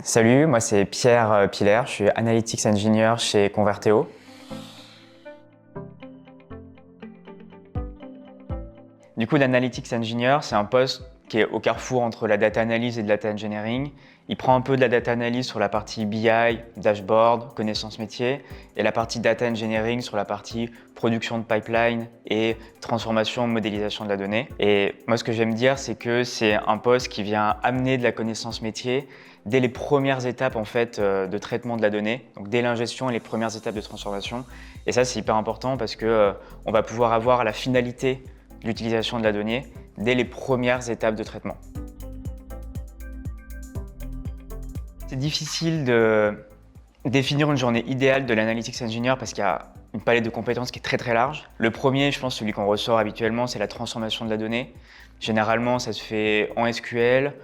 Salut, moi c'est Pierre Piller, je suis Analytics Engineer chez Converteo. Du coup, l'Analytics Engineer, c'est un poste qui est au carrefour entre la data analyse et le data engineering. Il prend un peu de la data analyse sur la partie BI, dashboard, connaissances métiers, et la partie data engineering sur la partie production de pipeline et transformation, modélisation de la donnée. Et moi, ce que j'aime dire, c'est que c'est un poste qui vient amener de la connaissance métier dès les premières étapes en fait, de traitement de la donnée, donc dès l'ingestion et les premières étapes de transformation. Et ça, c'est hyper important parce qu'on va pouvoir avoir la finalité de l'utilisation de la donnée dès les premières étapes de traitement. C'est difficile de définir une journée idéale de l'Analytics Engineer parce qu'il y a une palette de compétences qui est très large. Le premier, je pense, celui qu'on ressort habituellement, c'est la transformation de la donnée. Généralement, ça se fait en SQL,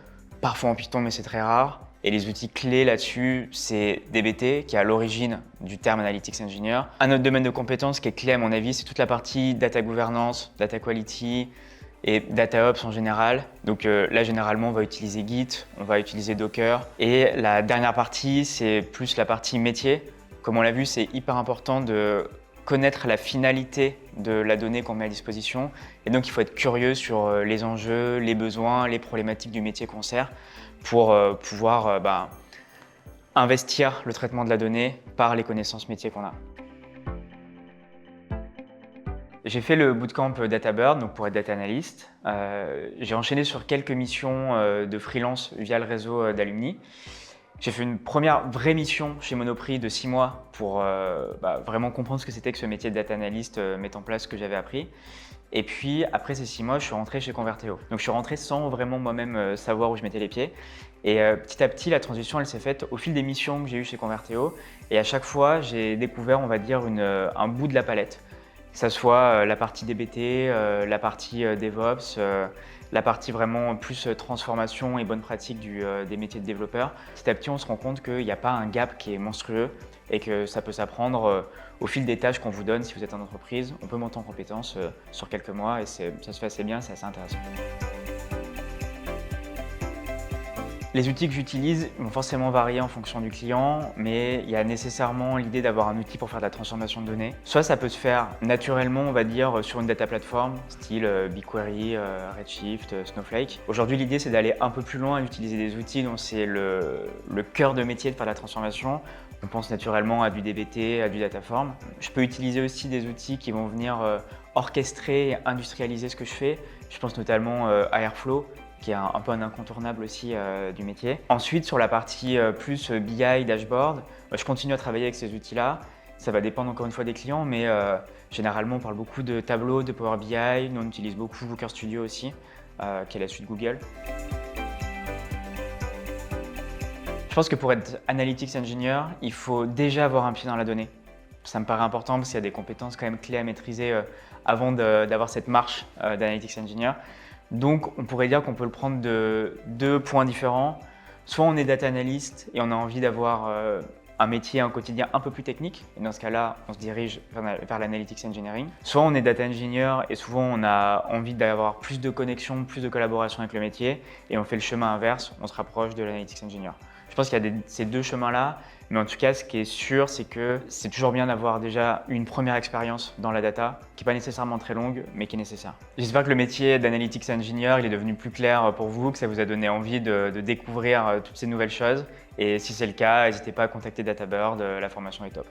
parfois en Python, mais c'est très rare. Et les outils clés là-dessus, c'est DBT, qui est à l'origine du terme Analytics Engineer. Un autre domaine de compétences qui est clé à mon avis, c'est toute la partie data governance, data quality et DataOps en général. Donc là, généralement, on va utiliser Git, on va utiliser Docker. Et la dernière partie, c'est plus la partie métier. Comme on l'a vu, c'est hyper important de connaître la finalité de la donnée qu'on met à disposition. Et donc, il faut être curieux sur les enjeux, les besoins, les problématiques du métier qu'on sert pour pouvoir investir le traitement de la donnée par les connaissances métiers qu'on a. J'ai fait le bootcamp DataBird donc pour être data analyst. J'ai enchaîné sur quelques missions de freelance via le réseau d'Alumni. J'ai fait une première vraie mission chez Monoprix de 6 mois pour vraiment comprendre ce que c'était que ce métier de data analyst, mettre en place ce que j'avais appris. Et puis après ces 6 mois, je suis rentré chez Converteo. Donc je suis rentré sans vraiment moi-même savoir où je mettais les pieds. Et petit à petit, la transition, elle s'est faite au fil des missions que j'ai eues chez Converteo. Et à chaque fois, j'ai découvert, on va dire, un bout de la palette. Que ça soit la partie DBT, la partie DevOps, la partie vraiment plus transformation et bonne pratique des métiers de développeur. Petit à petit, on se rend compte qu'il n'y a pas un gap qui est monstrueux et que ça peut s'apprendre au fil des tâches qu'on vous donne si vous êtes en entreprise. On peut monter en compétences sur quelques mois et ça se fait assez bien, c'est assez intéressant. Les outils que j'utilise vont forcément varier en fonction du client, mais il y a nécessairement l'idée d'avoir un outil pour faire de la transformation de données. Soit ça peut se faire naturellement, on va dire, sur une data platform, style BigQuery, Redshift, Snowflake. Aujourd'hui, l'idée, c'est d'aller un peu plus loin et d'utiliser des outils dont c'est le cœur de métier de faire de la transformation. On pense naturellement à du DBT, à du Dataform. Je peux utiliser aussi des outils qui vont venir orchestrer et industrialiser ce que je fais. Je pense notamment à Airflow, qui est un peu un incontournable aussi du métier. Ensuite, sur la partie plus BI, dashboard, je continue à travailler avec ces outils-là. Ça va dépendre encore une fois des clients, mais généralement, on parle beaucoup de Tableau, de Power BI. Nous, on utilise beaucoup Looker Studio aussi, qui est la suite Google. Je pense que pour être Analytics Engineer, il faut déjà avoir un pied dans la donnée. Ça me paraît important parce qu'il y a des compétences quand même clés à maîtriser avant d'avoir cette marche d'Analytics Engineer. Donc, on pourrait dire qu'on peut le prendre de deux points différents. Soit on est data analyst et on a envie d'avoir un métier, un quotidien un peu plus technique. Et dans ce cas-là, on se dirige vers l'analytics engineering. Soit on est data engineer et souvent on a envie d'avoir plus de connexion, plus de collaboration avec le métier. Et on fait le chemin inverse, on se rapproche de l'analytics engineer. Je pense qu'il y a ces deux chemins-là. Mais en tout cas, ce qui est sûr, c'est que c'est toujours bien d'avoir déjà une première expérience dans la data, qui n'est pas nécessairement très longue, mais qui est nécessaire. J'espère que le métier d'Analytics Engineer il est devenu plus clair pour vous, que ça vous a donné envie de découvrir toutes ces nouvelles choses. Et si c'est le cas, n'hésitez pas à contacter DataBird, la formation est top.